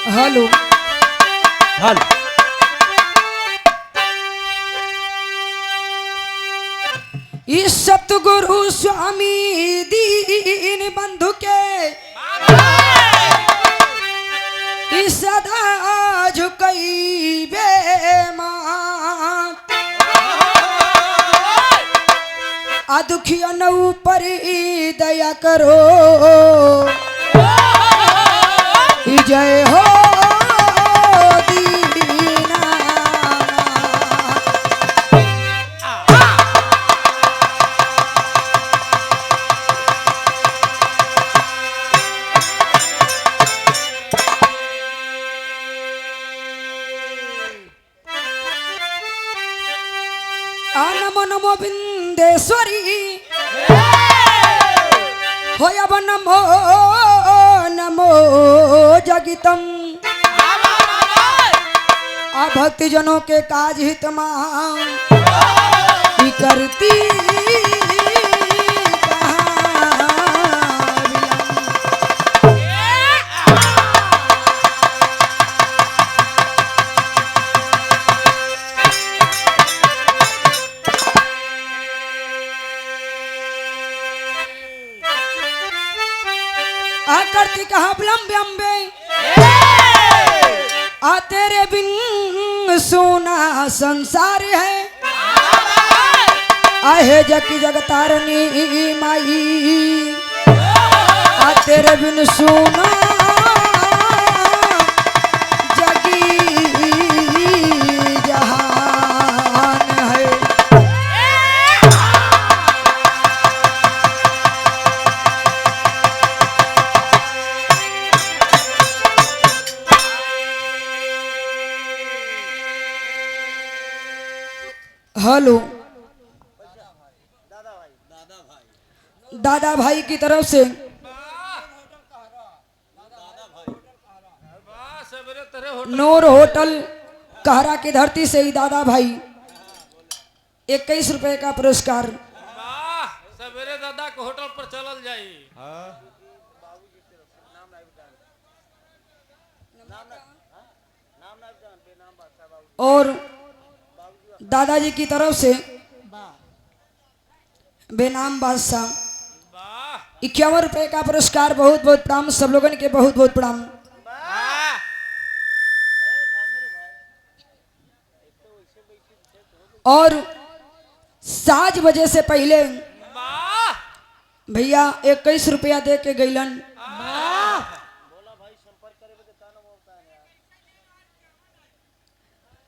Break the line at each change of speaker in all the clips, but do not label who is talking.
Hello
hello
इस सतगुरु स्वामी दीन बंधु के इस सदा झुकई बेमान दुखिया न ऊपर दया करो जय हो दीना। नमो नमो बिंदेश्वरी होयब नमो नमो जगितम भक्ति जनों के काज हित करती करती कहा लंबे अम्बे तेरे बिन सोना संसार है आहे जकी जगतारनी माई तेरे बिन सोना जगी जहान है। हेलो दादा भाई की तरफ से नूर होटल कहरा की धरती से ही दादा भाई 21 रुपए का पुरस्कार।
सवेरे दादा को होटल पर चलल जाई।
और दादाजी की तरफ से बेनाम बादशाह 51 रुपए का पुरस्कार। बहुत बहुत प्रणाम सब लोगों के, बहुत बहुत प्रणाम। और 7 बजे से पहले भैया 21 रुपया दे के गईलन।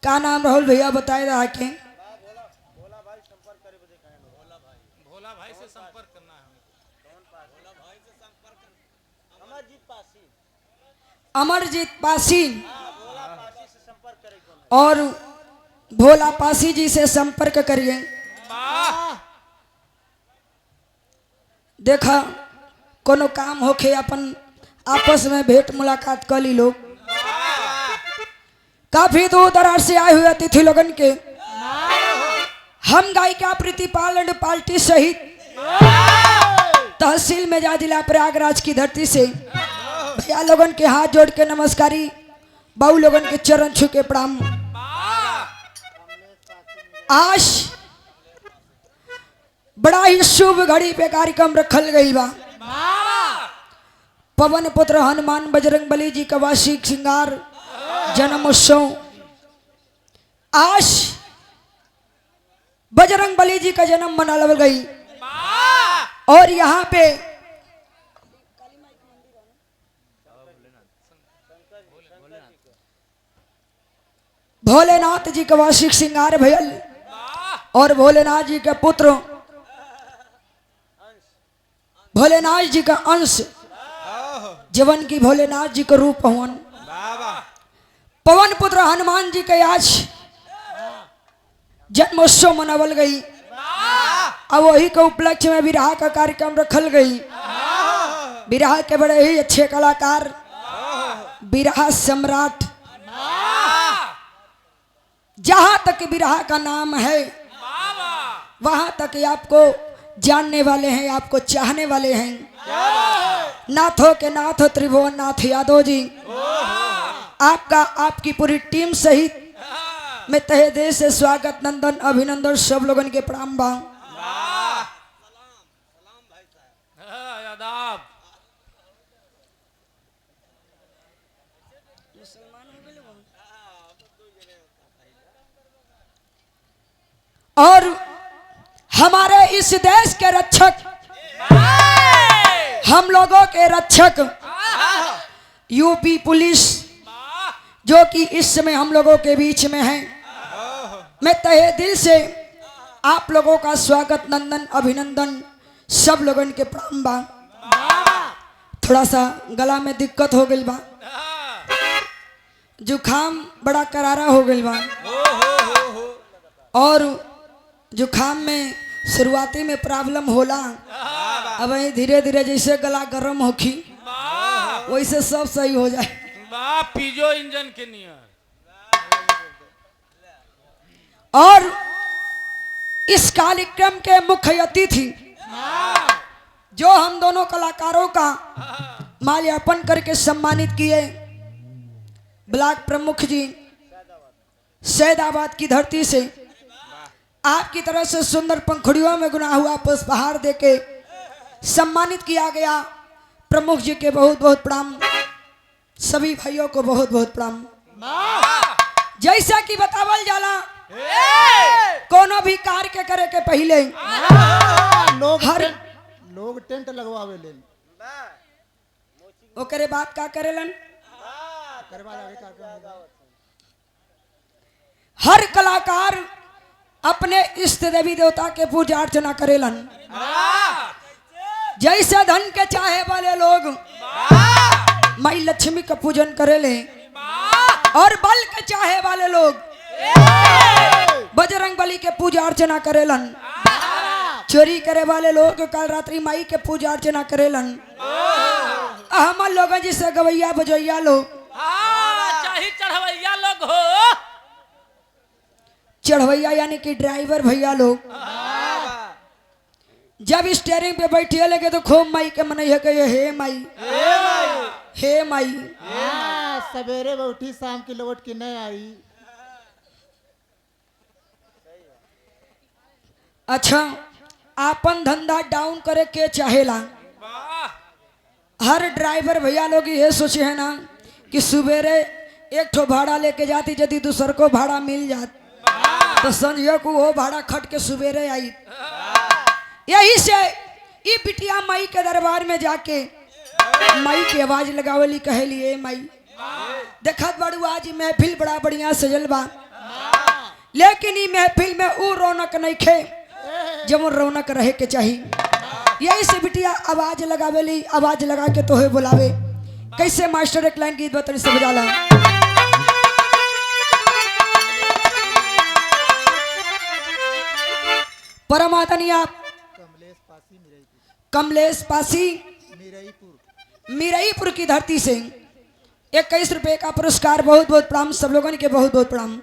का नाम राहुल भैया बताए रहा के
भोला भाई से संपर्क करना है।
अमरजीत पासी और भोला पासी जी से संपर्क करिए। देखा कोनो काम होके अपन आपस में भेंट मुलाकात कर ली लोग। काफी दूर दराज से आए हुए अतिथि लोगन के हम गायिका प्रीतिपाल पार्टी सहित तहसील में जा जिला प्रयागराज की धरती से भैया लोगन के हाथ जोड़ के नमस्कारी, बाबू लोगन के चरण छू के प्रणाम। आज बड़ा ही शुभ घड़ी पे कार्यक्रम रखल गई बा। पवन पुत्र हनुमान बजरंग बली जी का वार्षिक श्रृंगार जन्म उत्सव। आज बजरंग बली जी का जन्म मनावल गई और यहाँ पे भोलेनाथ जी का वार्षिक श्रृंगार भयल और भोलेनाथ जी के पुत्र भोलेनाथ जी का अंश जवन की भोलेनाथ जी का रूप हवन पवन पुत्र हनुमान जी के आज जन्मोत्सव मनावल गई। अब वही के उपलक्ष्य में विराह का कार्यक्रम रखल गई। विराह के बड़े ही अच्छे कलाकार विराह सम्राट, जहां तक विराह का नाम है वहां तक आपको जानने वाले हैं, आपको चाहने वाले हैं। नाथों के नाथ त्रिभुवन नाथ यादव जी आपका आपकी पूरी टीम सहित मैं तहे दिल से स्वागत नंदन अभिनंदन सब लोगन के प्रणाम बा।
आदाब।
और हमारे इस देश के रक्षक, हम लोगों के रक्षक यूपी पुलिस जो कि इस समय हम लोगों के बीच में है, मैं तहे दिल से आप लोगों का स्वागत नंदन अभिनंदन सब लोगों के प्रणाम बा। थोड़ा सा गला में दिक्कत हो गई बा, जुखाम बड़ा करारा हो गई बा और जुखाम में शुरुआती में प्रॉब्लम होला, अब धीरे धीरे जैसे गला गर्म होखी वैसे सब सही हो जाए।
पीजो इंजन के नियर।
और इस कार्यक्रम के मुख्य अतिथि जो हम दोनों कलाकारों का माल्यार्पण करके सम्मानित किए, ब्लॉक प्रमुख जी सैदाबाद की धरती से आपकी तरफ से सुंदर पंखुड़ियों में गुना हुआ पुष्पहार देके सम्मानित किया गया। प्रमुख जी के बहुत बहुत प्रणाम, सभी भाइयों को बहुत बहुत प्रणाम। जैसा कि बतावल जाला कोनो भी कार्य के करे के पहले
लोग टेंट लगवावे ले
ओकरे बात का करेलन। हर कलाकार अपने इष्ट देवी देवता के पूजा अर्चना करेलन। जैसे धन के चाहे वाले लोग माई लक्ष्मी का पूजन करेले और बल के चाहे वाले लोग बजरंग बली के पूजा अर्चना करेलन। चोरी करे वाले लोग कल रात्रि माई के पूजा अर्चना करेलन। हमर लोग जिसे गवैया बजैया लोग
चाहे चढ़वैया लोग हो,
चढ़वैया यानी कि ड्राइवर भैया लोग जब स्टीयरिंग पे बैठे लगे तो खूब माई के मन है कि हे माई हे माई।
सवेरे में उठी शाम की लौट के नहीं आई।
अच्छा, आपन धंधा डाउन करे के चाहेला। हर ड्राइवर भैया लोग ये सोचे है ना कि सवेरे एक ठो भाड़ा लेके जाती, यदि दूसर को भाड़ा मिल जात तो संझिया को वो भाड़ा खट के सवेरे आई। यही से ये बिटिया माई के दरबार में जाके माई की आवाज लगावली, कहली ए माई देखत बड़ू आज महफिल बड़ा बढ़िया सजल बा, लेकिन ये महफिल में वो रौनक नहीं खे जब रौनक रहे के चाहिए। यही से बिटिया आवाज लगावेली, आवाज लगा के तोहे बुलावे। कैसे मास्टर एक लाइन गीत बतरी से बजाला। परमात्मा आप कमलेश पासी मिरईपुर की धरती से 21 रुपए का पुरस्कार, बहुत बहुत प्रणाम सब लोगों के, बहुत बहुत प्रणाम।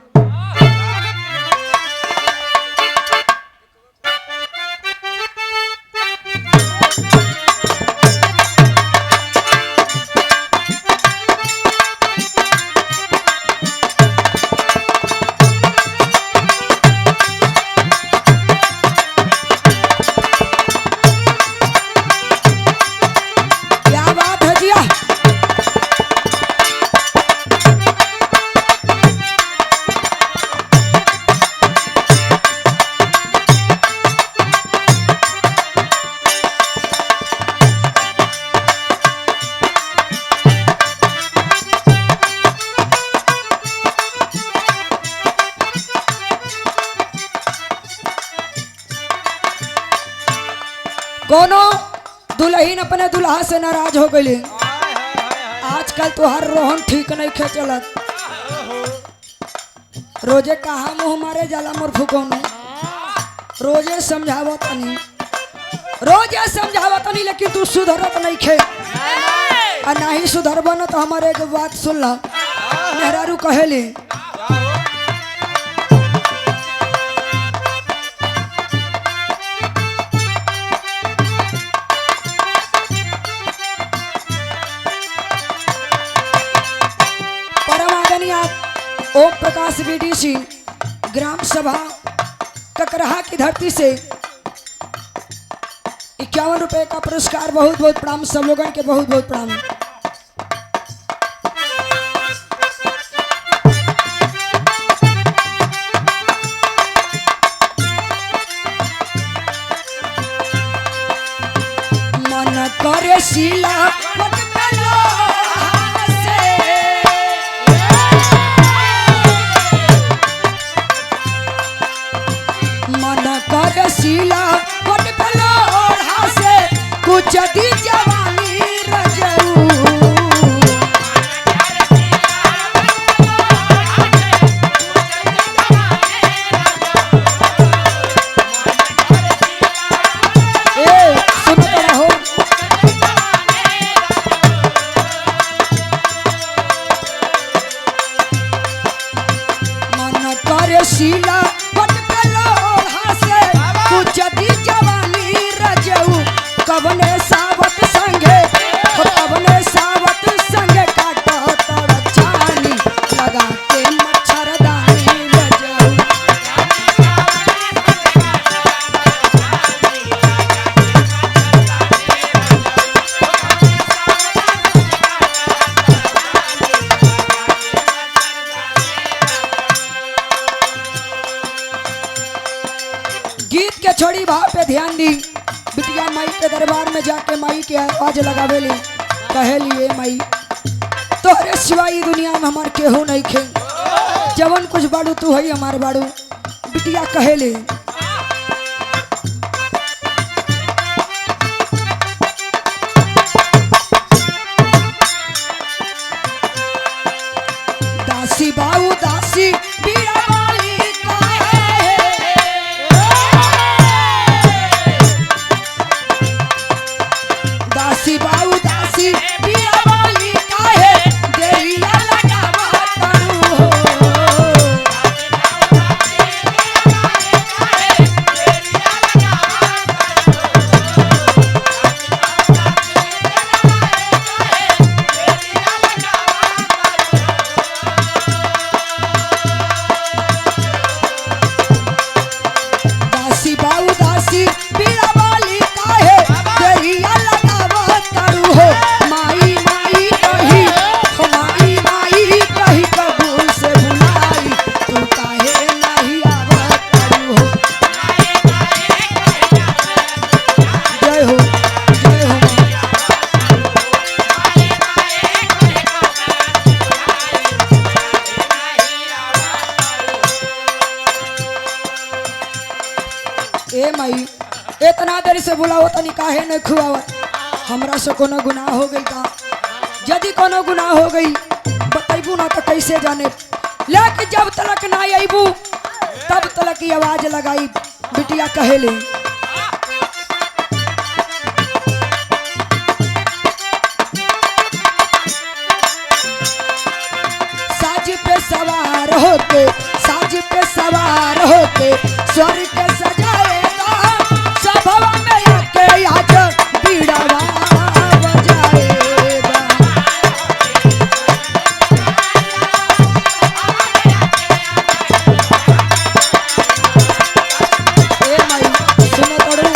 कोनो दुल्हन अपने दुल्हा से नाराज हो गई। आजकल तो हर रोहन ठीक नहीं खे चलत, रोजे कहा मुँह मारे जाला मोर फुकौनी। रोजे समझावत नहीं, रोजे समझावत नहीं, लेकिन तू सुधरत नहीं खे। और ना ही सुधर बन तो हमारे एक बात सुन ला। मेहरारू कहेली ओम प्रकाश बीडीसी ग्राम सभा ककरहा की धरती से 51 रुपए का पुरस्कार। बहुत बहुत प्रणाम सब लोगों के, बहुत बहुत प्रणाम। मन करे शीला मन पेलो हासे, मन करे शीला मन पेलो हासे, कुछ दी जवानी रजऊ। ए सुनते रहो, मन करे शीला मन पेलो हासे, कुछ दी जवानी रजऊ। कवने सावत संगे हो, कवने सावत संगे काटो तोड़ छानी, लगा के मच्छरदानी रजऊ। गीत के छोड़ी भाव पे ध्यान दी। बिटिया माई के दरबार में जाके माई के आवाज लगावेली, कहेली ए माई तोहरे सिवाय दुनिया में हमार केहू नहीं खे, जवन कुछ बाड़ू तू है हमार बाड़ू। बिटिया कहेले दासी बाऊ दासी बीड़ा वाली काहे, दासी बाऊ दासी बीड़ा वाली काहे, देरिया लगावा तारू हो। दासी बाऊ दासी बीड़ा वाली काहे, देरिया लगावा तारू हो। माई माई कही हो, माई माई कही कबूल से बुलाई, तू काहे नहीं आवा तारू हो। जय हो जय हो। ए माई इतना देर से बुलाओ तनी काहे न खुआवत, हमरा से कोनो गुनाह हो गई का? यदि कोनो गुनाह हो गई बताइबू ना तो कैसे जाने, लेकिन जब तलक ना आईबू तब तलक की आवाज लगाई। बिटिया कहेले साज पे सवार होके, साज पे सवार होके स्वर्ग के सजाएगा, सभवा में आके आज बीड़ावा बजाएगा। ए माई सुनो तोड़ू,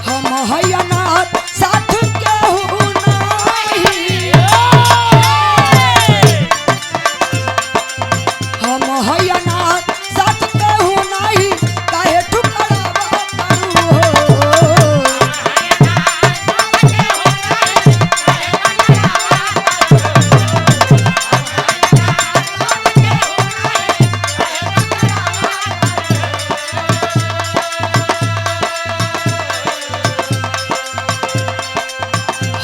हम हैया नाथ साथ केहू नहीं, हम हैया नाथ साथ केहू नहीं, काहे ठुकरावा तारू हो।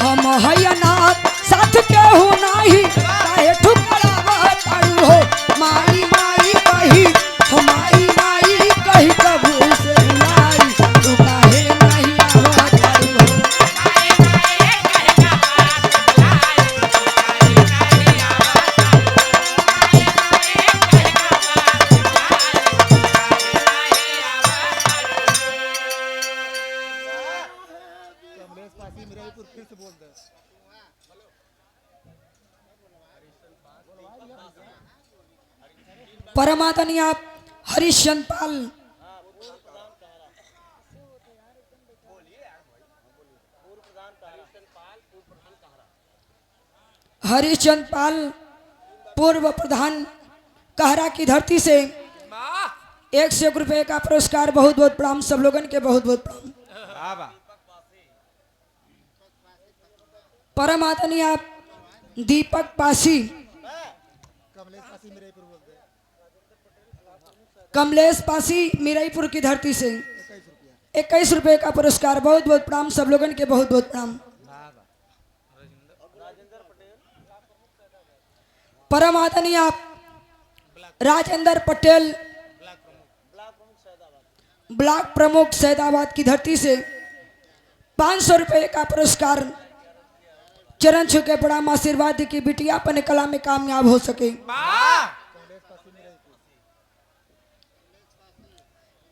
हम हैया नाथ साथ केहू नहीं, काहे ठुकरावा तारू हो। माई माई कही हो, माई माई कही कबूल से बुलाई, तू काहे नहीं आवा तारू हो। परमादनीय हरिश्चंद्र पाल, हरिश्चंद्र पाल पूर्व प्रधान कहरा की धरती से
वाह
101 रुपए का पुरस्कार। बहुत बहुत प्रणाम सब लोगन के, बहुत बहुत प्रणाम। परम आदरणीय दीपक पासी, कमलेश पासी मीराईपुर की धरती से 21 रुपए का पुरस्कार। बहुत बहुत प्रणाम सब लोगन के, बहुत बहुत प्रणाम। परम आदरणीय राजेंद्र पटेल ब्लॉक प्रमुख सैदाबाद की धरती से 500 रुपए का पुरस्कार। चरण छू के प्रणाम, आशीर्वाद दी कि बिटिया अपने कला में कामयाब हो सके।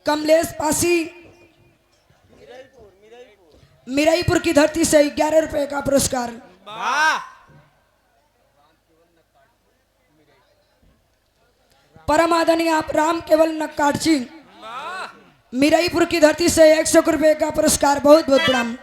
कमलेश पासी मीराईपुर की धरती से 11 रुपए का पुरस्कार। परम आदरणीय आप राम केवल नक्काट जी मीराईपुर की धरती से 100 रुपए का पुरस्कार। बहुत बहुत प्रणाम।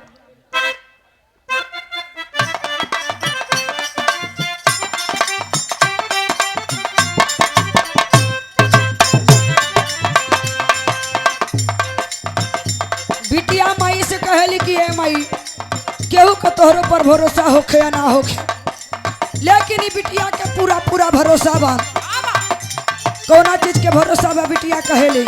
बिटिया माई से कहली कि ए माई केहू के तोहरो पर भरोसा होखे या ना होखे, लेकिन ई बिटिया के पूरा पूरा भरोसा बा। कौना चीज के भरोसा बा बिटिया कहेली,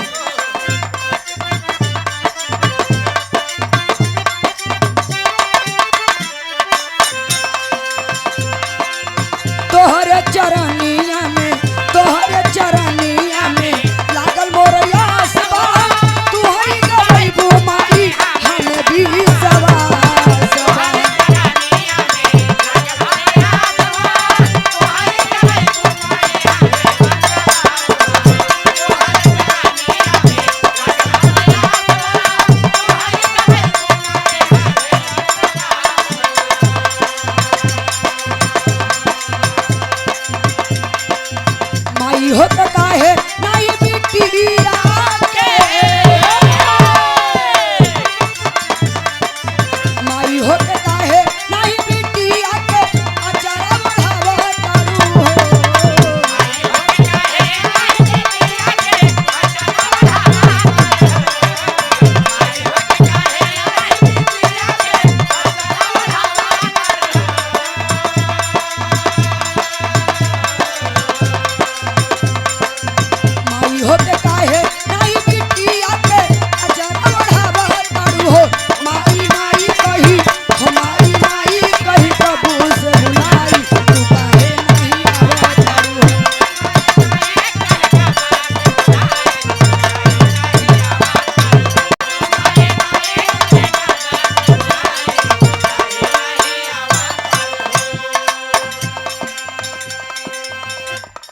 तोहरे चरनिया में, तोहरे चरनिया में लागल मोर आस बा। तू हई गइबू माई हमें भी सवास बा। माई हो तो काहे नाई बिटिया के, माई हो तो काहे नाई बिटिया के अचारा बढ़ावा तारू हो। माई हो तो काहे नाई बिटिया के अचारा बढ़ावा तारू हो। माई माई कही हो, माई माई कही प्रभु से बुलाई, तू काहे नहीं आवा तारू हो।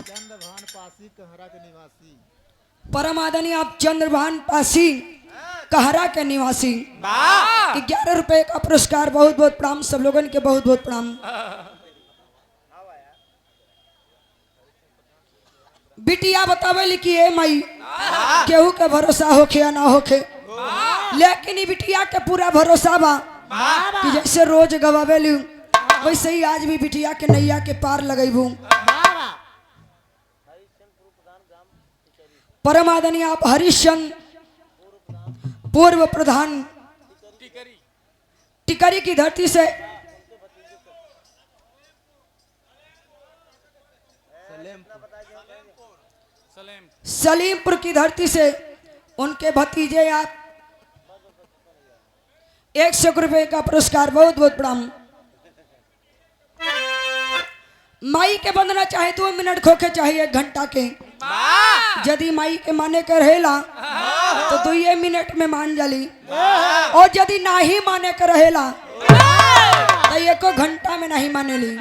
चंद्रभान पासी कहरा के निवासी।
परम आदरणीय आप चंद्रभान पासी कहरा के निवासी 11 रुपए का पुरस्कार। बहुत बहुत प्रणाम सब लोगन के, बहुत बहुत प्रणाम। बिटिया बतावे कि ए माई केहू के भरोसा होखे या ना होखे, लेकिन ई बिटिया के पूरा भरोसा बा कि जैसे रोज गवावेली वैसे ही आज भी बिटिया के नैया के पार लगेबू। परम आदरणीय आप हरिश्चंद्र पूर्व प्रधान टिकरी की धरती से सलीमपुर की धरती से उनके भतीजे आप 100 रुपए का पुरस्कार। बहुत बहुत प्रणाम। माई के बंदना चाहे 2 मिनट खोके चाहिए 1 घंटा के, यदि माई के माने के रहेला तो 2 मिनट में मान जाली, और यदि नहीं माने के रहेला तो 1 घंटा में नहीं मानेली।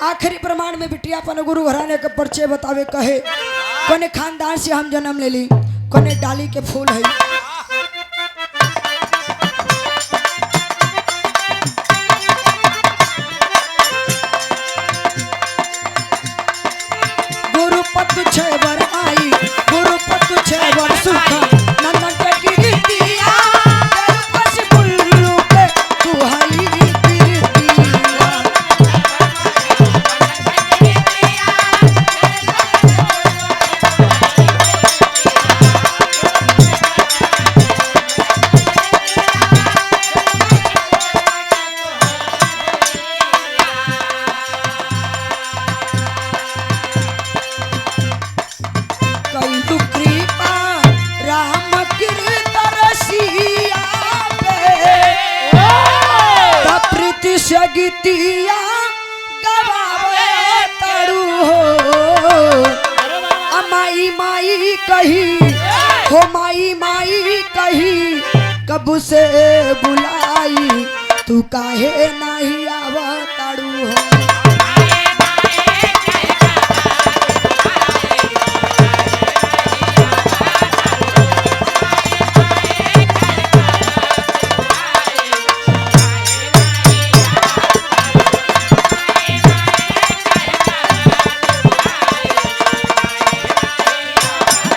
आखिरी प्रमाण में बिटिया अपन गुरु घराने के परिचय बतावे कहे, कोने खानदान से हम जन्म ले ली, कोने डाली के फूल है। गुरु पत छे बर आई कैलू कृपा राम कृत रसिया पे त प्रीति से गीतिया गवावे तड़ू हो माई माई कही हो माई माई कही कब से बुलाई तू काहे नहीं आवताड़ू हो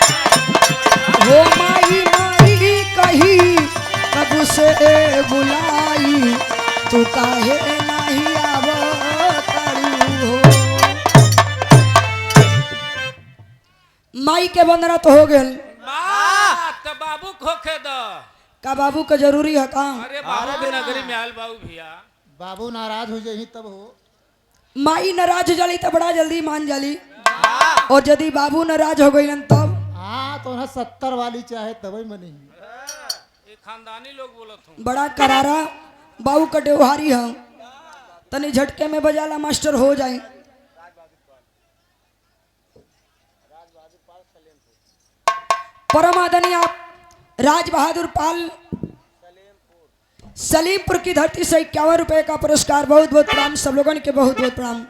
हो माई माई कही कब से बुलाई तू काहे नहीं आवताड़ू हो माई के बंदना तो हो गेल
तो बाबू खोखे द
का बाबू के जरूरी है का
अरे बाबू भी नगरी में आयल बाबू भैया
बाबू नाराज हो जाही तब हो।
माई नाराज हो जाली तो बड़ा जल्दी मान जाली और यदि बाबू नाराज हो गई तब
हाँ तो ना 70 वाली चाहे तभी मनी।
ये खानदानी लोग बोलत हूँ
बड़ा करारा बाबू का व्यवहारी है तनी झटके में बजाला मास्टर हो जाए परम आदरणीय राज बहादुर पाल सलीमपुर की धरती से 51 रुपए का पुरस्कार बहुत बहुत प्रणाम सब लोगों के बहुत बहुत प्रणाम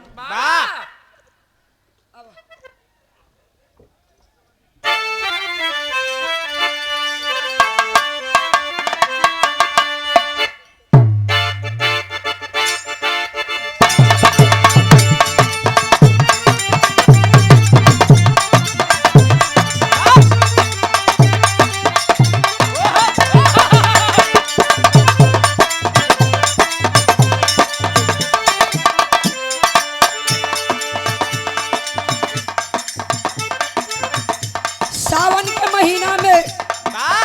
सावन के महीना में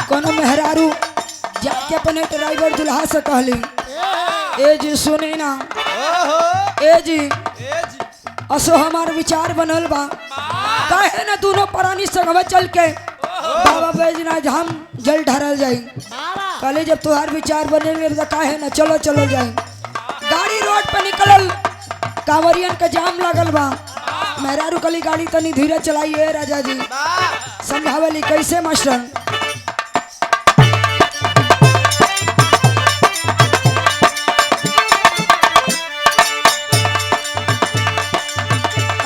कोनो मेहरारू जाके अपने ड्राइवर दुल्हा से कहली ए जी सुनी ना ए जी असो हमार विचार बनल बा काहे ना दोनों प्राणी संगवे चल के बाबा बैजनाथ हम जल ढारल जाई कहले जब तुहार विचार बने तो काहे ना चलो चलो जाई गाड़ी रोड पे निकलल कांवरियन का जाम लागल बा मेहरारू कली गाड़ी तनी धीरे चलाइए राजा जी समझावली कैसे मास्टर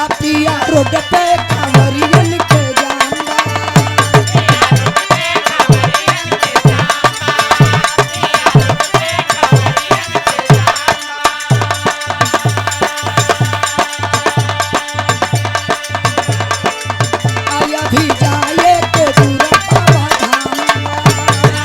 अपिया रोड पे कांवरियन के जाम बा आया भी जाए के दूर बाबा धाम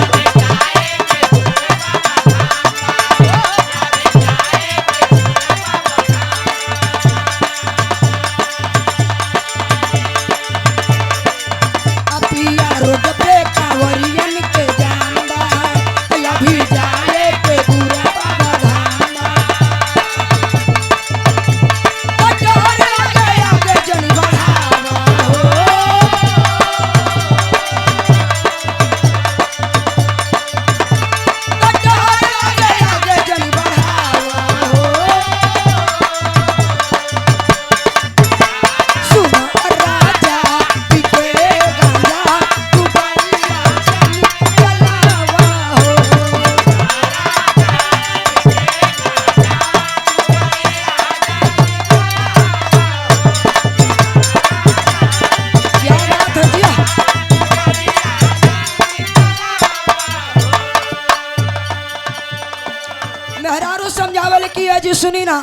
अपिया रोड पे कांवरियन के जाम बा आया भी जाए के दूर बाबा धाम पटार लगे आगे जन बढ़ावा हो पटार लगे आगे जन बढ़ावा हो सुना राजा पिके गांजा तू बलिया चल चलावा हो क्या बात है भैया मेहरारू समझावल कि जी सुनी ना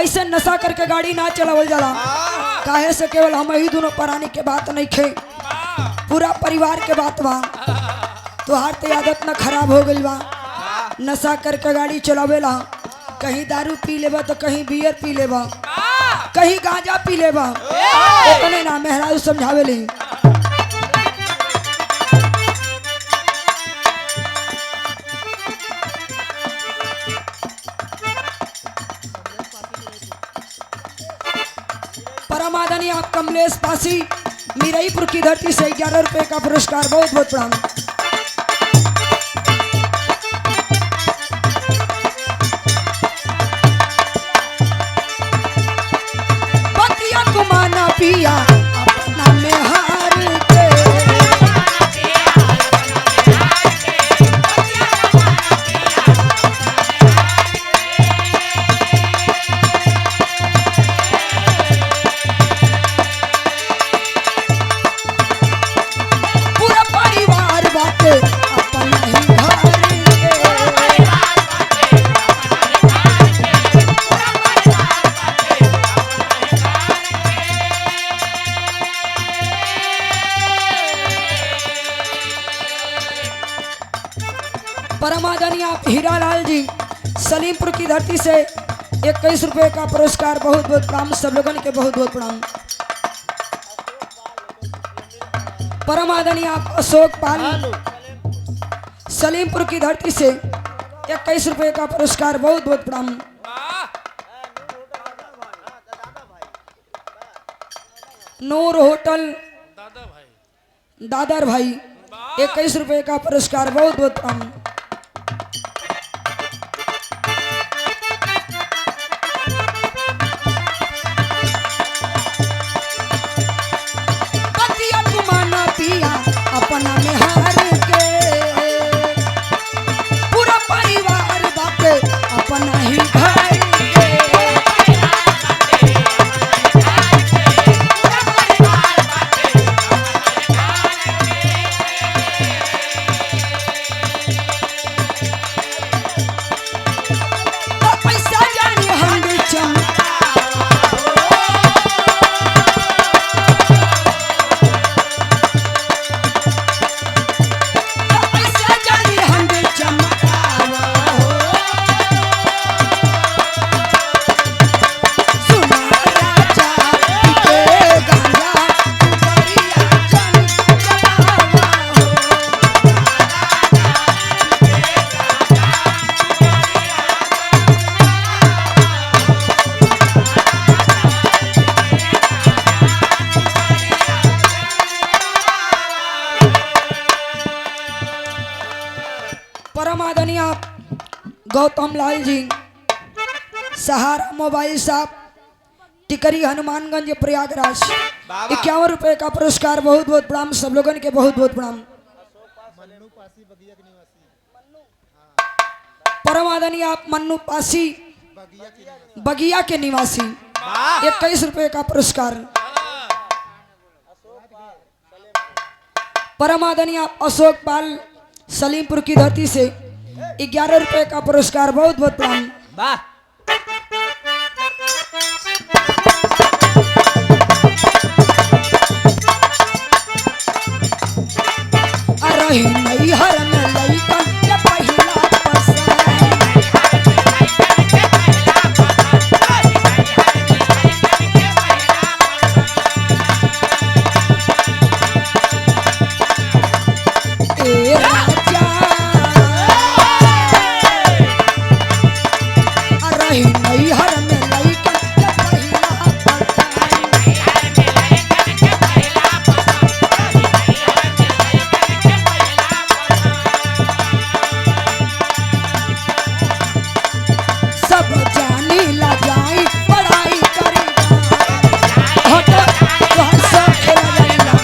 ऐसे नशा करके गाड़ी ना चलावल जाला काहे से केवल हम ही दोनों प्राणी के बात नहीं खे पूरा परिवार के बात बा तोहार तो आदत न खराब हो गई बा नशा करके गाड़ी चलावेला कहीं दारू पी लेबा तो कहीं बियर पी लेबा कहीं गांजा पी लेबा इतने ना मेहरारू समझावेली परमादनी आप कमलेश पासी मीराईपुर की धरती से 11 रुपए का पुरस्कार, बहुत बहुत प्रणाम। बतिया कुमाना पिया अपना में हार के, पूरा परिवार बाटे अपना ही घर के। परमादरणीय हीरालाल जी सलीमपुर की धरती से 21 रुपए का पुरस्कार, बहुत बहुत प्रणाम। सब लोगों के बहुत बहुत प्रणाम। परमादरणीय अशोक पाल सलीमपुर की धरती से 21 रुपए का पुरस्कार, बहुत बहुत प्रणाम।
वाह
नूर होटल
दादा भाई,
दादर भाई 21 रुपए का पुरस्कार, बहुत बहुत प्रणाम। बतिया कुमाना पिया अपना में हार के, पूरा परिवार बाटे अपना ही घर के। पैसा जाने हम चमका, पैसा जाने हम चमकावा हो। सुना राजा के गाना बढ़िया जन जमावा हो। परमादरणीय गौतम लाल जी सहारा मोबाइल शॉप टिकरी हनुमानगंज प्रयागराज 51 रुपए का पुरस्कार, बहुत बहुत प्रणाम। सब लोगों के बहुत बहुत प्रणाम। परमादरणीय मन्नू पासी बगिया के निवासी 21 रुपए का पुरस्कार। परमादरणीय अशोक पाल सलीमपुर की धरती से 11 रुपए का पुरस्कार, बहुत बहुत प्रणाम।
वाह
रही नहीं हर में लइकन के पहिला पसंद, ए राजा रही नहीं हर में लइकन के पहिला पसंद। सब जानी ला जाई पढ़ाई करेगा, हट वहाँ सब खेला जाएगा।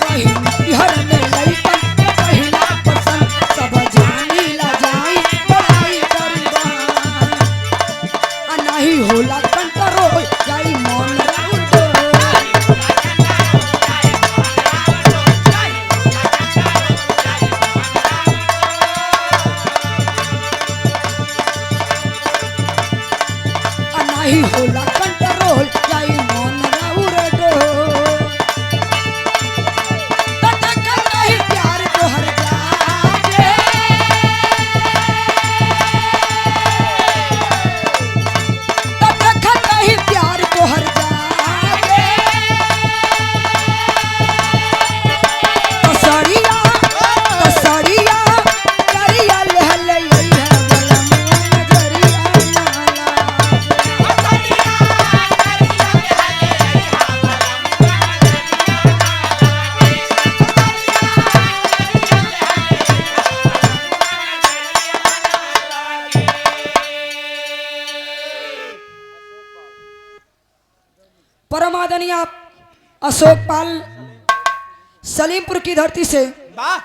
रही हर में लइकन के पहिला पसंद, सब जानी ला जाई पढ़ाई करेगा। नहीं होला कंट्रोल जाई मन राउंड। नहीं होला कंट्रोल जाई मन राउंड। तक नहीं प्यार तोहर जागे, तक नहीं प्यार तोहर जागे। कसरिया कसरिया करिया ले ले है बलम। परमादनीय आप अशोक पाल सलीमपुर की धरती से
वाह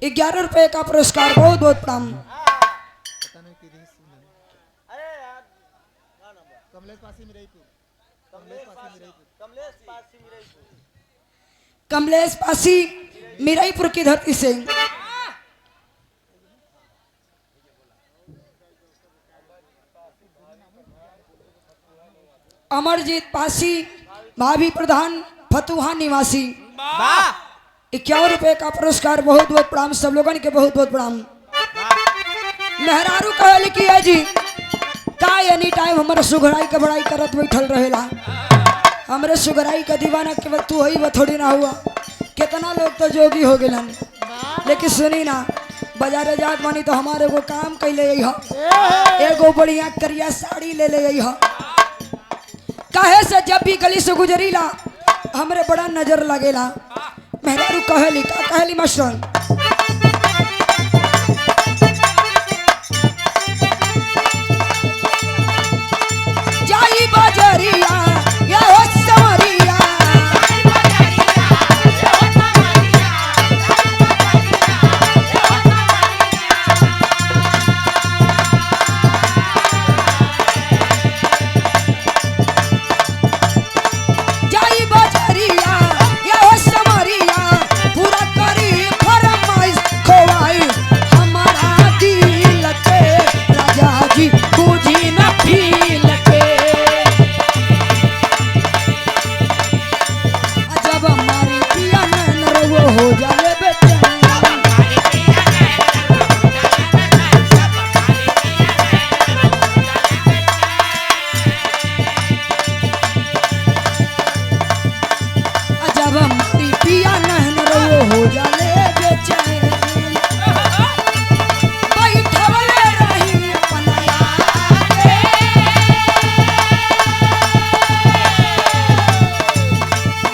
11 रुपए का पुरस्कार, बहुत बहुत प्रणाम।
पता नहीं किधर से सुना। कमलेश पासी मिराईपुर,
कमलेश पासी मिराईपुर की धरती से अमरजीत पासी भाभी प्रधान फतुहा निवासी,
वाह
51 रुपए का पुरस्कार, बहुत बहुत प्रणाम सब लोगन के, बहुत बहुत प्रणाम। मेहरारू कहल की है जी का एनी टाइम हमारे सुघराई के बड़ाई करत बैठल रहेला, हमरे सुघराई का दीवाना केवल तू ही वो थोड़ी ना हुआ, कितना लोग तो जोगी हो गए। लेकिन सुनी ना, बाजारे जात मानी तो हमारे एगो काम कैले एगो बढ़िया करिया साड़ी ले ले काहे से जब भी गली से गुजरीला हमरे बड़ा नजर लगेला। मेहरारू कहली का कहली मास्टर, जाई बाजरिया या हो समरिया, जाई बाजरिया या हो समरिया, पूरा करी फरमाइश खोवाई हमारा दिल के, राजा जी पूजी न फील के, जब हमारी पिया नैन रो हो जाए बेचैन, जब हमारी पिया नैन रो हो जाए बेचैन, बैठवले रही अपना यारे,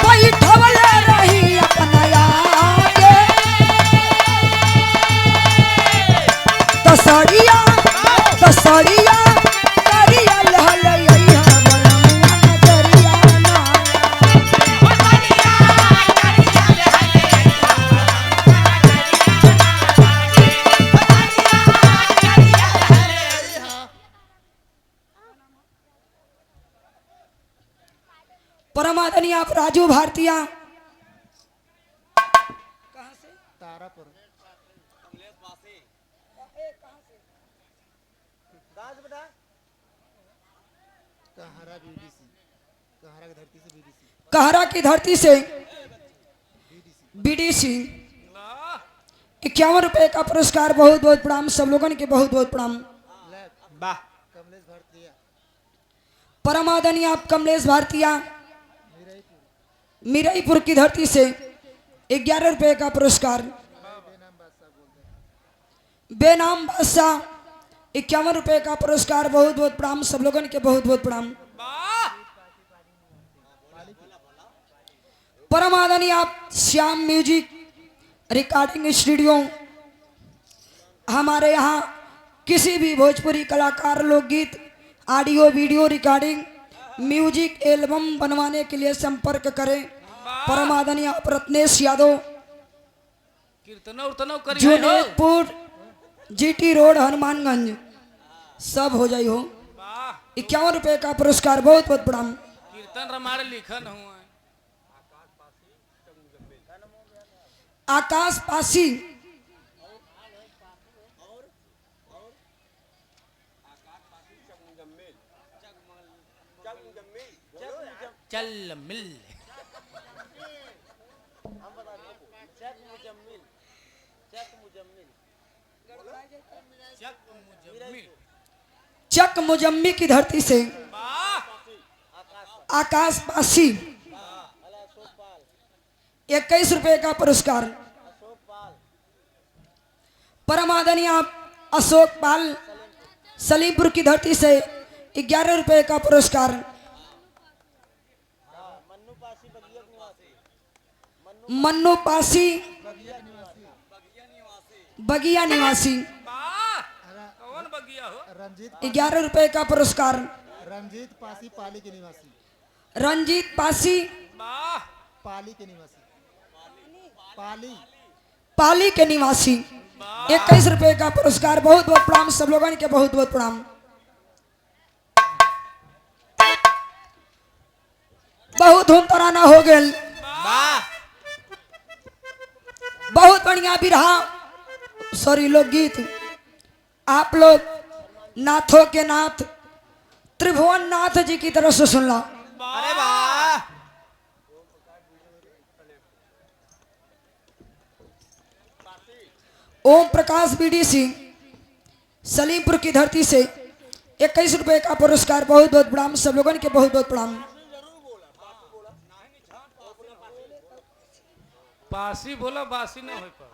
बैठवले रही अपना यारे, तसड़िया तसड़िया करिया लहलैया बनमुआ नजरिया ना, परमादनीय आप राजू भारतीय
तारापुर, कहारा बीडीसी, कहारा की धरती से बीडीसी,
कहरा की धरती से बीडीसी 51 रुपए का पुरस्कार, बहुत बहुत प्रणाम सब लोगन के, बहुत बहुत प्रणाम।
वाह
कमलेश भारतीय
परमादनीय आप कमलेश भारतीय मिराईपुर की धरती से 11 रुपए का पुरस्कार, बेनाम बादशाह 51 रुपए का पुरस्कार, बहुत बहुत प्रणाम सब लोगन के, बहुत बहुत प्रणाम। परमादनीय आप श्याम म्यूजिक रिकॉर्डिंग स्टूडियो, हमारे यहाँ किसी भी भोजपुरी कलाकार लोकगीत audio video recording music album बनवाने के लिए संपर्क करें। परमादनीय आप रत्नेश यादव,
कीर्तन उर्तन करी
जुनेदपुर जीटी रोड हनुमानगंज, सब हो जाई हो।
वाह
51 रुपए का पुरस्कार, बहुत बहुत प्रणाम।
कीर्तन हमारे लिखन हुआ
आकाश पासी
चल मिल
चक मुजम्मी की धरती से आकाश पासी 21 रुपए का पुरस्कार। परमादनीय आप अशोक पाल सलीमपुर की धरती से 11 रुपए का पुरस्कार। मन्नू पासी बगिया निवासी
कौन बगिया हो?
रंजीत
11 रुपए का पुरस्कार।
रंजीत पासी पाली के निवासी,
रंजीत पासी
वाह
पाली के निवासी पाली
पाली के निवासी 21 रुपए का पुरस्कार। बहुत बहुत प्रणाम सब लोगों के, बहुत बहुत प्रणाम। बहुत धूम तराना हो गए,
वाह
बहुत बढ़िया बिरहा सॉरी लोकगीत। आप लोग नाथों के नाथ त्रिभुवन नाथ जी की तरफ से सुनला।
अरे वाह
ओम प्रकाश बीडी सिंह सलीमपुर की धरती से 21 रुपए का पुरस्कार। बहुत बहुत प्रणाम सब लोगों के, बहुत बहुत प्रणाम।
पासी बोला बासी ना हो पा।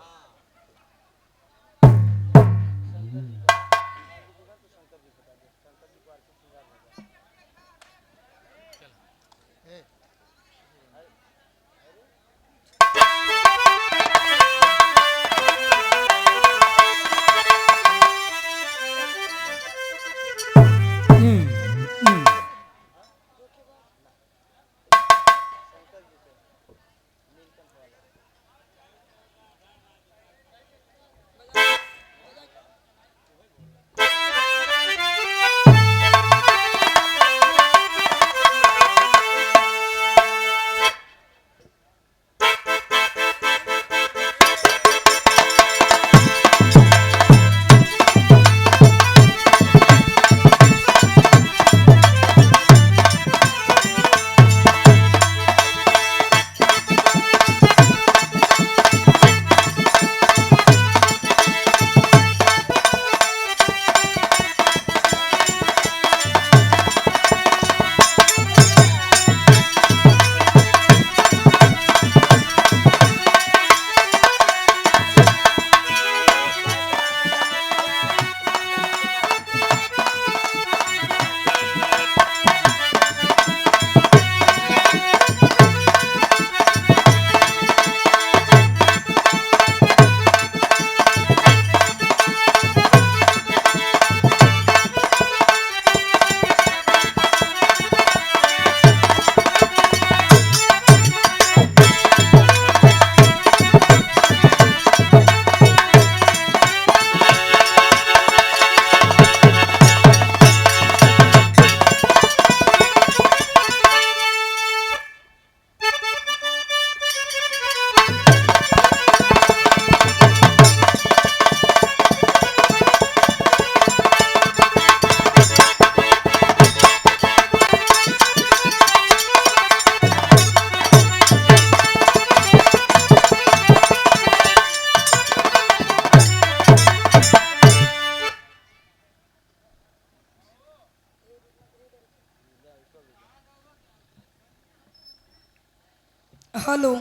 हेलो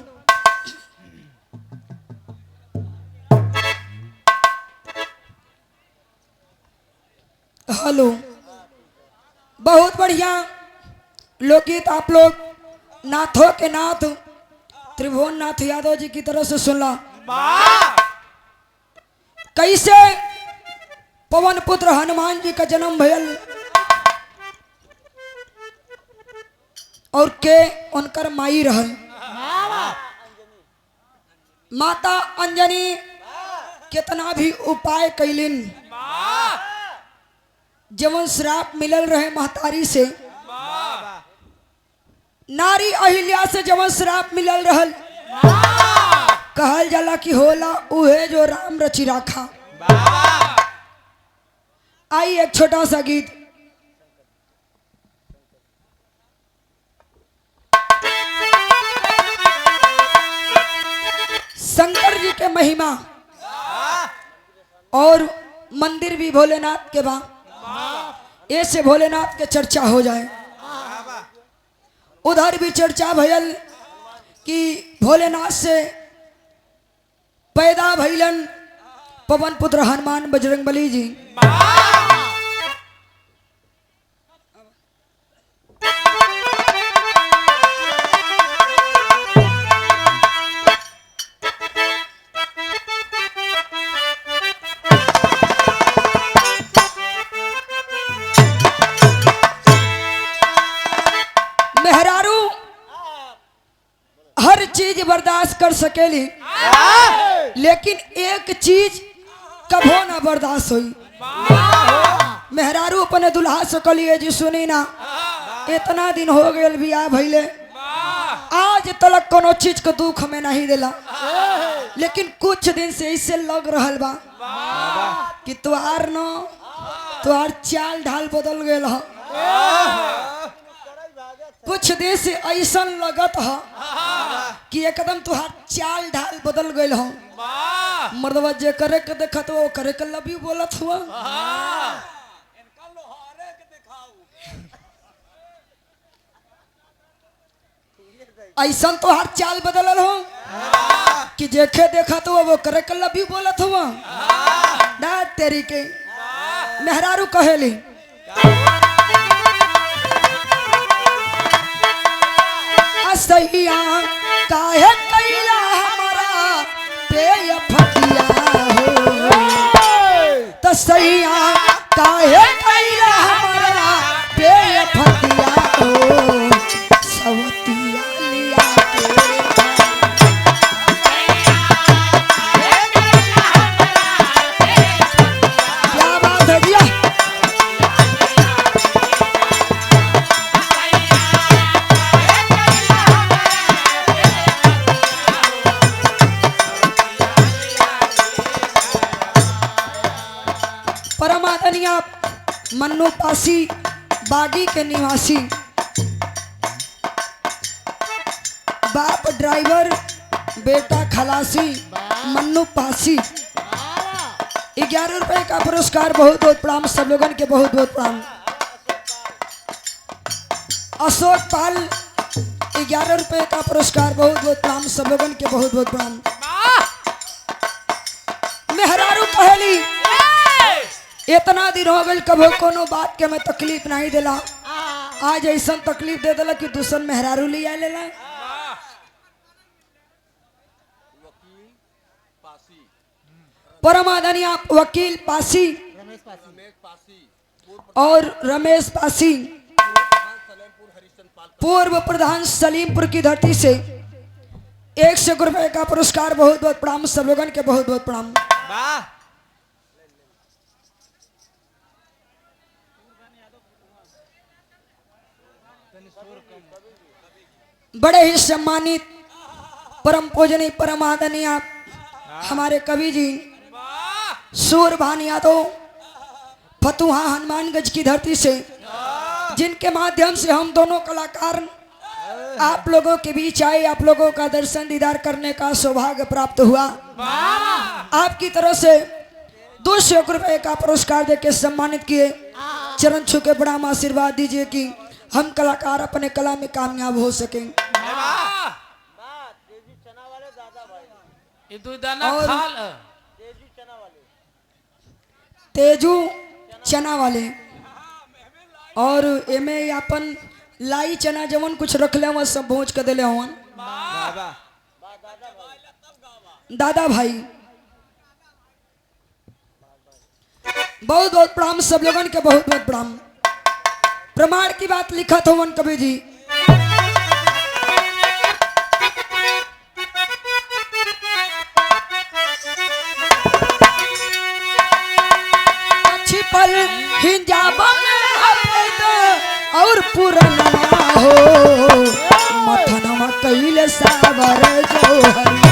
हेलो, बहुत बढ़िया लोकगीत आप लोग नाथों के नाथ त्रिभुवन नाथ यादव जी की तरफ से सुनला।
वाह
कैसे पवन पुत्र हनुमान जी का जन्म भयल और के उनकर माई रहल माता अंजनी कितना भी उपाय कैलिन, जवन श्राप मिलल रहे महतारी से, नारी अहिल्या से जवन श्राप मिलल रहल, कहल जाला कि होला उहे जो राम रचि राखा। आई एक छोटा सा गीत। शंकर जी के महिमा और मंदिर भी भोलेनाथ के बा, ऐसे भोलेनाथ के चर्चा हो जाए। उधर भी चर्चा भयल कि भोलेनाथ से पैदा भइलन पवन पुत्र हनुमान बजरंगबली जी। मेहरारू चीज बर्दाश्त कर सकेली, लेकिन एक चीज कभो ना बर्दाश्त हुई। मेहरारू अपने दुल्हा से कलिए जी सुनी ना, इतना दिन हो गए बियाह भइले, आज तलक कोनो चीज को दुख हमें नहीं दिला, लेकिन कुछ दिन से इससे लग रहल बा कि तुहार चाल ढाल बदल गए ह। कुछ दिन से ऐसा लगत ह कि एकदम तुहार चाल ढाल बदल गए ह। मर्दवा जे करे के देखत वो करे के लव यू बोलत हुआ। ऐसा तुहार चाल बदलल हो कि जेखे देखा तो वो करे के लव यू बोलत हुआ। ना तेरी के मेहरारू कहेली असैया काहे कैला हमारा पे फकिया हो, तसैया काहे कैला हमारा पे फकिया हो, सवतिया लिया क्या बात है भैया। परमादनिया मन्नू पासी बागी के निवासी, बाप ड्राइवर बेटा खलासी, मन्नू पासी 11 रुपए का पुरस्कार। बहुत बहुत प्रणाम सब लोगन के, बहुत बहुत प्रणाम। अशोक पाल 11 रुपए का पुरस्कार, बहुत बहुत प्रणाम सब लोगन के, बहुत बहुत प्रणाम। मेहरारू कहली इतना दिन हो गई कभो कोनो बात के मैं तकलीफ नहीं दिला, आज ऐसा तकलीफ दे दिला कि दूसर मेहरारू ले आ लेला। परमादनिया वकील पासी और रमेश पासी पूर्व प्रधान सलीमपुर की धरती से 100 रुपए का पुरस्कार। बहुत बहुत प्रणाम सब लोगन के, बहुत बहुत प्रणाम। बड़े ही सम्मानित परम पूजनीय परम आदरणीय हमारे कवि जी सूरभान यादव फतुहा हनुमानगंज की धरती से, जिनके माध्यम से हम दोनों कलाकार आप लोगों के बीच आए, आप लोगों का दर्शन दीदार करने का सौभाग्य प्राप्त हुआ। आपकी तरफ से 200 रुपए का पुरस्कार देकर सम्मानित किए। चरण छू के बड़ा आशीर्वाद दीजिए कि हम कलाकार अपने कला में कामयाब हो सकें। और तेजू चना वाले और एमे अपन लाई चना जवन कुछ रख ले वहाँ सब भोज कर दिले हवन दादा भाई। बहुत बहुत प्रणाम सब लोगन के, बहुत बहुत प्रणाम। प्रमाण की बात लिखत हवन कवि जी। छिपल हिजाबा में अबेद और पुरनमा हो, मथनमा कैले सावर जोहरी।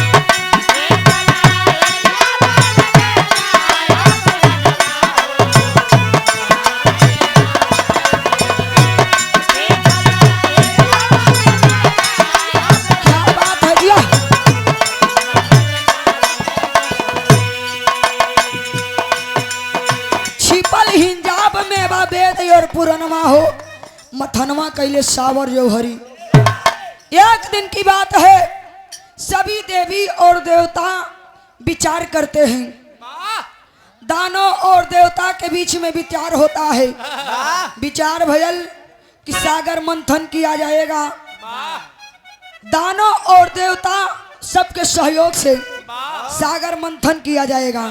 पुरनमा हो, मथनवा कैले सावर जौहरी। एक दिन की बात है, सभी देवी और देवता विचार करते हैं। दानव और देवता के बीच में विचार होता है। विचार भयल कि सागर मंथन किया जाएगा। दानव और देवता सबके सहयोग से सागर मंथन किया जाएगा।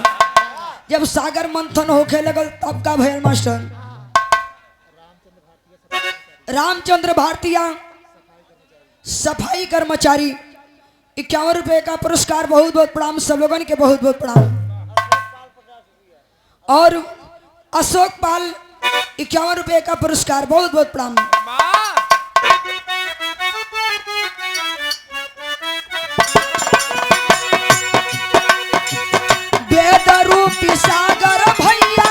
जब सागर मंथन होके लगल तब का भयल मास्टर रामचंद्र भारतीय सफाई कर्मचारी ₹51 का पुरस्कार, बहुत बहुत प्रणाम सब लोगों के, बहुत बहुत प्रणाम। और अशोक पाल ₹51 का पुरस्कार, बहुत बहुत प्रणाम।
वाह
वेद रूपी सागर भैया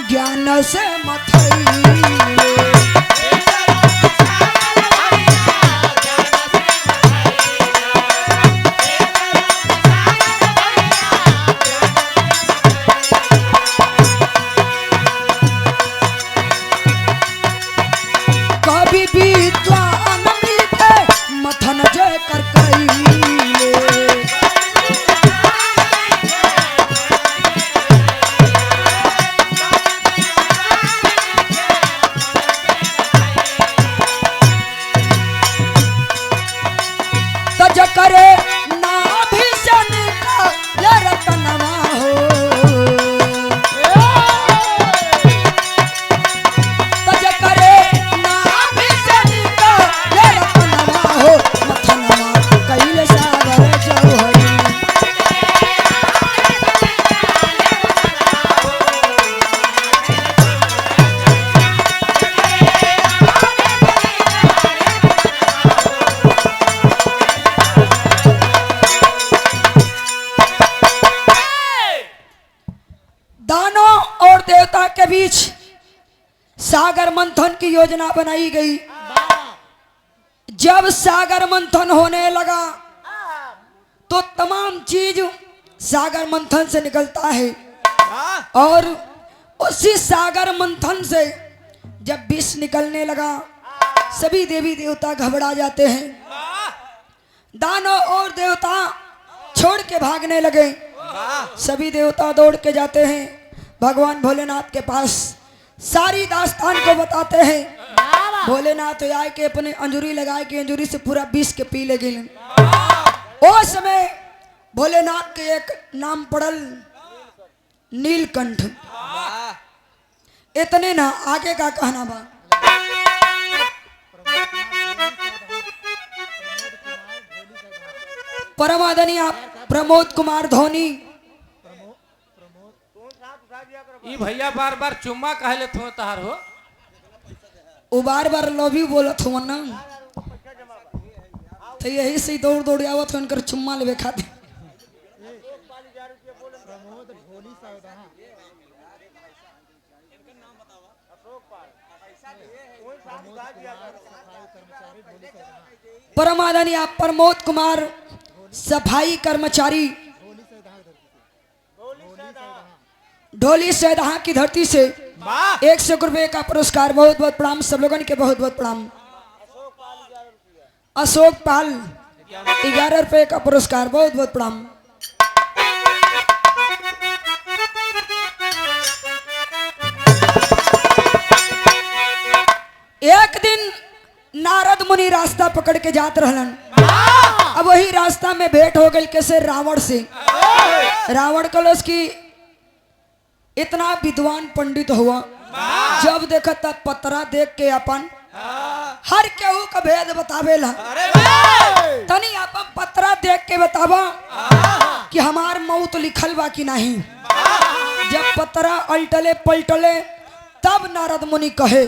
ज्ञान से मथई, कभी विद्वान मिलके मथन जय कर कइले। तज करे नाभिषण का ये रतनवा हो, तज करे नाभिषण का ये रतनवा हो, मथनवा कइले सागर जौहरी। दानव और देवता के बीच सागर मंथन की योजना बनाई गई। जब सागर मंथन होने लगा तो तमाम चीज सागर मंथन से निकलता है, और उसी सागर मंथन से जब विष निकलने लगा सभी देवी देवता घबरा जाते हैं। दानव और देवता छोड़ के भागने लगे। सभी देवता दौड़ के जाते हैं भगवान भोलेनाथ के पास, सारी दास्तान को बताते हैं। भोलेनाथ आए के अपने अंजुरी लगाए के अंजुरी से पूरा विष के पी ले गए। उस समय भोलेनाथ के एक नाम पड़ल नीलकंठ। इतने ना, आगे का कहना बा। परमादनीय प्रमोद कुमार धोनी,
ई भैया बार बार चुम्मा कहे ले थो तहार हो।
वो बार बार लव यू बोलत हो ना, तो यही से दौड़ दौड़ आवत हो उनकर चुम्मा लेवे खातिर। परमादनीय प्रमोद कुमार सफाई कर्मचारी, ढोली सैदहा की धरती से ₹100 का पुरस्कार, बहुत बहुत प्रणाम सब लोगों के, बहुत बहुत प्रणाम। अशोक पाल ₹11 का पुरस्कार, बहुत बहुत प्रणाम। एक दिन नारद मुनि रास्ता पकड़ के जात रहलन। अब वही रास्ता में भेंट हो गई कैसे रावण से। रावण कलश की इतना विद्वान पंडित हुआ, जब देखा तब पतरा देख के अपन हर केहू का भेद बतावेला। तनी अपन पतरा देख के बतावा कि हमार मौत लिखल बा कि नहीं। जब पतरा अल्टले पलटले तब नारद मुनि कहे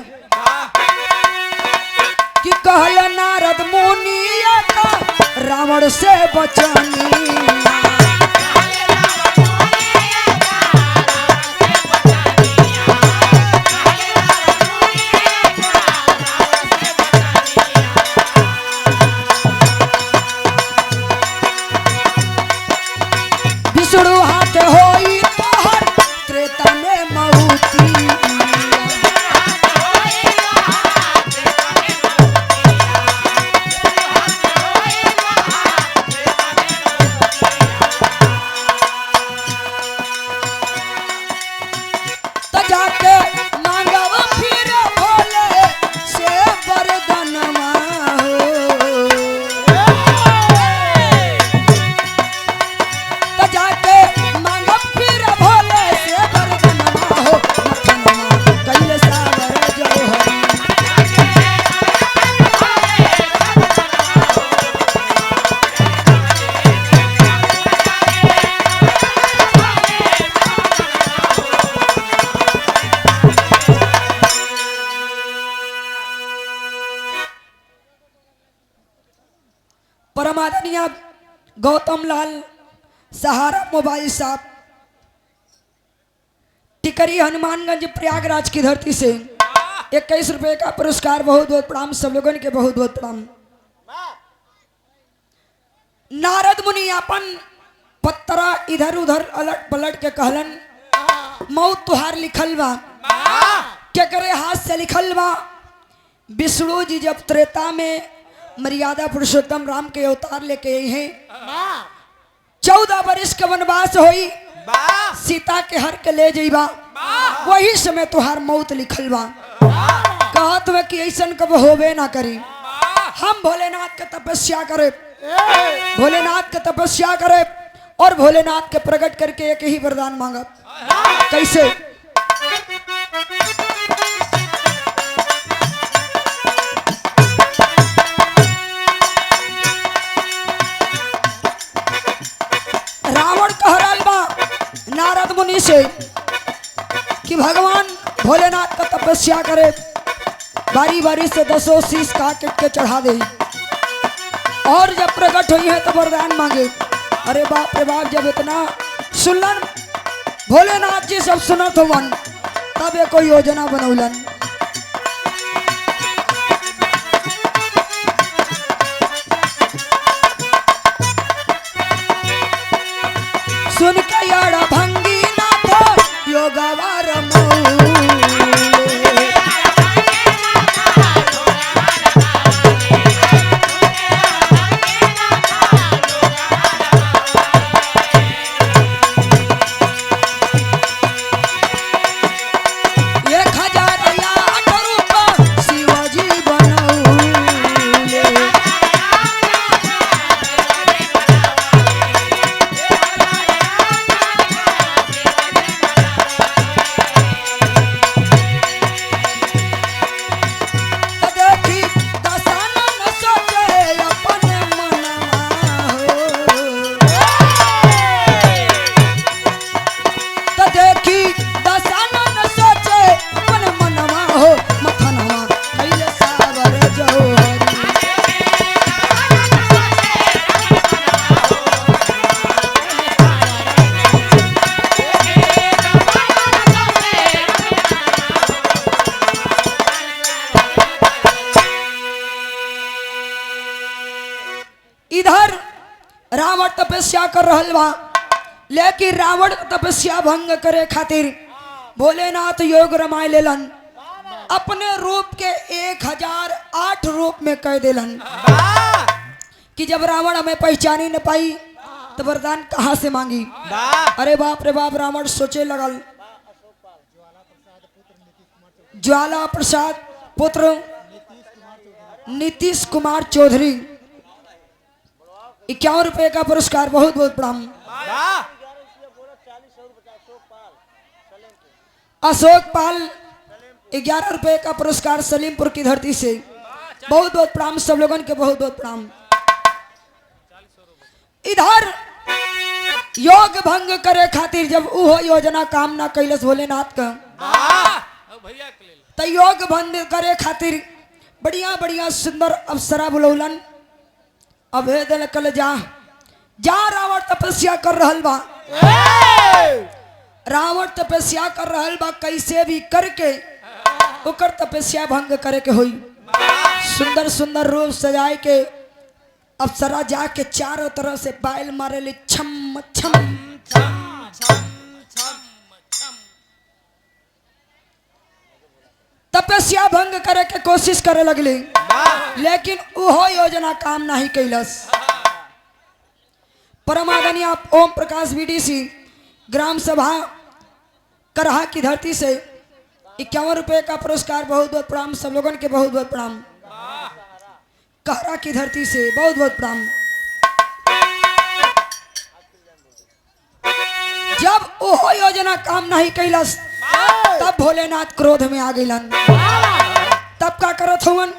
कि कहल नारद मुनि का रावण से बचानी। विष्णु हाथ होई तोहर त्रेता में मऊती। परमादरणीय गौतम लाल सहारा मोबाइल शॉप टिकरी हनुमानगंज प्रयागराज की धरती से 21 रुपए का पुरस्कार। बहुत बहुत प्रणाम सब लोगों के, बहुत बहुत प्रणाम। नारद मुनि अपन पत्तरा इधर उधर अलट पलट के कहलन, मौत तुहार लिखल बा, क्या करे हाथ से लिखल बा। विष्णु जी जब त्रेता में मर्यादा पुरुषोत्तम राम के अवतार लेके आई हैं, 14 वर्ष के वनवास होई, सीता के हर के ले जइबा, वही समय तुहार मौत लिखल बा। कहत में कि ऐसा कब होवे ना करी। हम भोलेनाथ के तपस्या करे, भोलेनाथ के तपस्या करे और भोलेनाथ के प्रकट करके एक ही वरदान मांगा। कैसे? रावण कह रहा बा नारद मुनि से कि भगवान भोलेनाथ का तपस्या करे, बारी बारी से 10 शीश काट के चढ़ा दे, और जब प्रकट हुई है तो वरदान मांगे। अरे बाप रे बाप, जब इतना सुनलन भोलेनाथ जी सब सुनत होवन, तब एक योजना बनौलन। सुन के यारा भंगी नाथ योगावार इधर रावण तपस्या कर रहल बा, लेकिन रावण तपस्या भंग करे खातिर भोलेनाथ योग रमाय लेलन, अपने रूप के 1008 रूप में कह देलन कि जब रावण हमें पहचानी न पाई तो वरदान कहाँ से मांगी। अरे बाप रे बाप, रावण सोचे लगल, ज्वाला प्रसाद पुत्र नीतीश कुमार चौधरी 51 रुपए का पुरस्कार। बहुत बहुत प्रणाम। अशोक पाल 11 रुपए का पुरस्कार सलीमपुर की धरती से। बहुत बहुत प्रणाम सब लोगों के, बहुत बहुत प्रणाम। इधर योग भंग करे खातिर जब वो योजना काम ना कैलस भोलेनाथ का, तो योग भंग करे खातिर बढ़िया बढ़िया सुंदर अप्सरा बुलौलन। अभेदन कल जा रावण तपस्या कर रहल बा, रावण तपस्या कर रहल बा, कैसे भी करके ओकर तपस्या भंग करे के होई। सुंदर सुंदर रूप सजाए के अप्सरा जाके चारों तरफ से बाइल मारे ले, छम छम छम छम। तपस्या भंग करे के कोशिश करे लगली, लेकिन वो योजना काम नहीं कैलस। परमादरणीय ओम प्रकाश बीडीसी ग्राम सभा करहा की धरती से 51 रुपए का पुरस्कार। बहुत बहुत प्रणाम सब लोगों के, बहुत बहुत प्रणाम। कहरा की धरती से बहुत बहुत प्रणाम। जब वो योजना काम नहीं कैलस, तब भोलेनाथ क्रोध में आ गइलन। तब का करत हवन,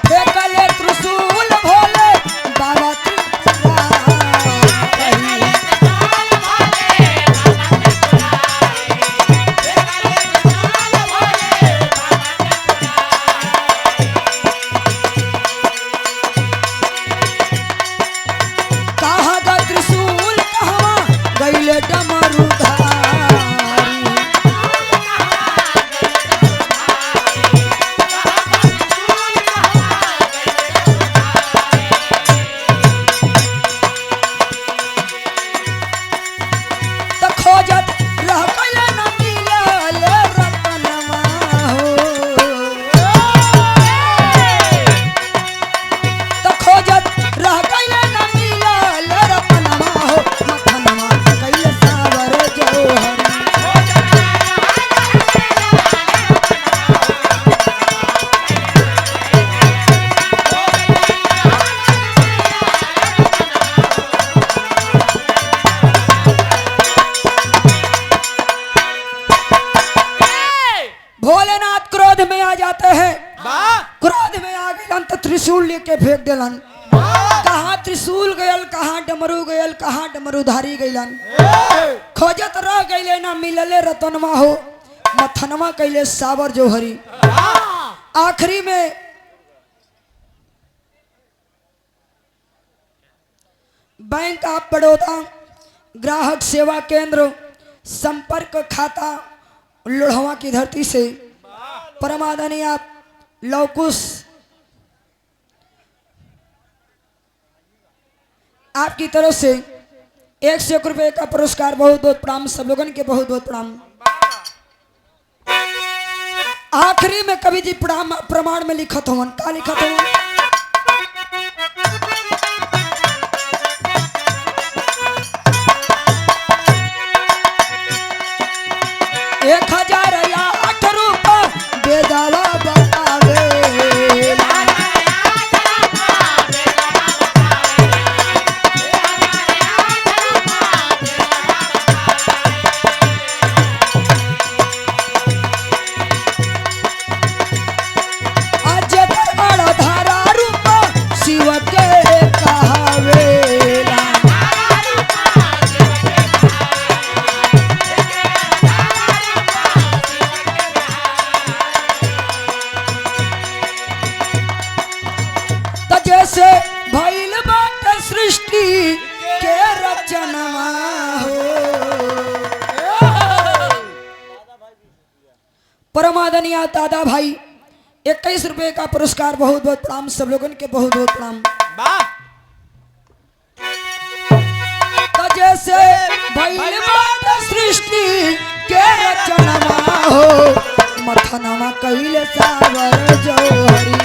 फेंकले त्रिशूल भोले बाबा त्रिपुरा। खोजलन कहाँ त्रिशूल गयल, कहाँ डमरू गयल, कहाँ डमरूधारी गयलन। खोजत रह गईले ना मिलले रतनमा हो, मथनमा कैले सावर जोहरी। आखिरी में बैंक ऑफ बड़ौदा ग्राहक सेवा केंद्र संपर्क खाता लोढ़वा की धरती से परमादनी आप लौकुश आपकी तरफ से 101 रुपए का पुरस्कार। बहुत बहुत प्रणाम सब लोगन के, बहुत बहुत प्रणाम। आखिरी में कवि जी प्रमाण में लिखत होवन, का लिखत होवन? एक 1008 रुपया बेदावा बतावे। जैसे भइल बाटे सृष्टि के रचनवा हो, परमादनिया दादा भाई 21 रुपए का पुरस्कार। बहुत बहुत प्रणाम सब लोगन के, बहुत बहुत प्रणाम। तो जैसे भइल बाटे सृष्टि के रचनवा हो, मथनवा कैले सावर जोहरी।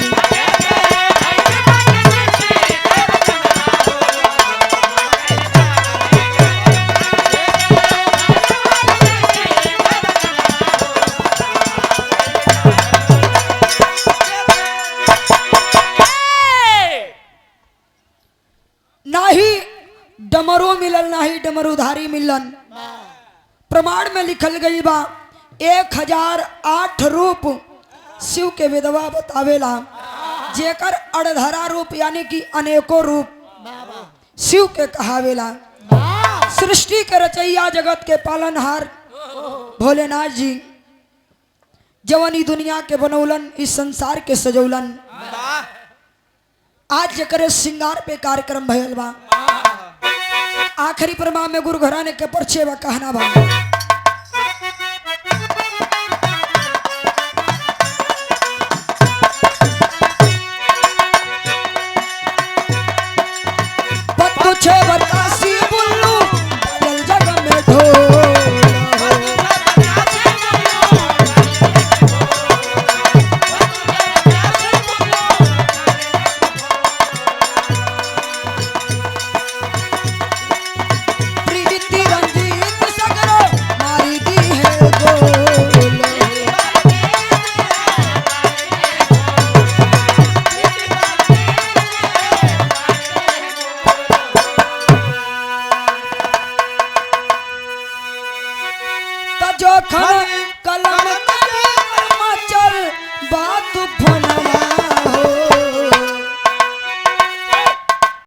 नाही डमरू मिलल, नाही डमरूधारी मिलन। प्रमाण में लिखल गई बा 1008 रूप शिव के विधवा बतावेला, जेकर अड़धरा रूप यानी कि अनेकों रूप शिव के कहावेला। सृष्टि के रचैया जगत के पालनहार भोलेनाथ जी जवन ई दुनिया के बनौलन, इस संसार के सजौलन। आज जकरे श्रृंगार पे कार्यक्रम भयल बा। आखिरी प्रमाण में गुरु घराने के परचे बा कहना बा। पत्तू छे बरकासी बुल्लू जल जग में ढोल। जो खन